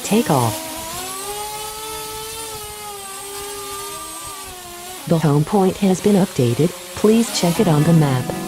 Take off. The home point has been updated. Please check it on the map.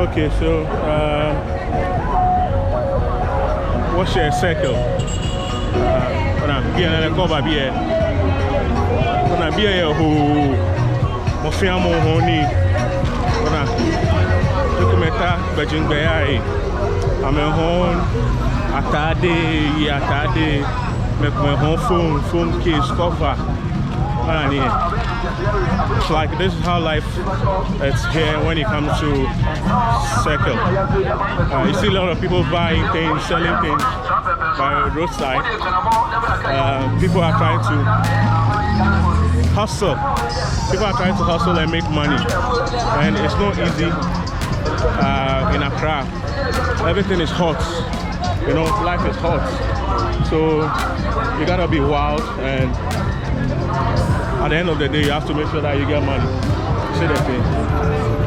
Okay, so what's your circle? When I'm being a cover beer, when I'm being who Mofiamo Honey, when I'm documenta, Bajin Bayai, I'm a home, Atade, make my home phone case cover. It's like this is how life is here when it comes to circle. You see a lot of people buying things, selling things by the roadside. People are trying to hustle. People are trying to hustle and make money, and it's not easy in Accra. Everything is hot. You know, life is hot. So you gotta be wild, and at the end of the day, you have to make sure that you get money. See the thing.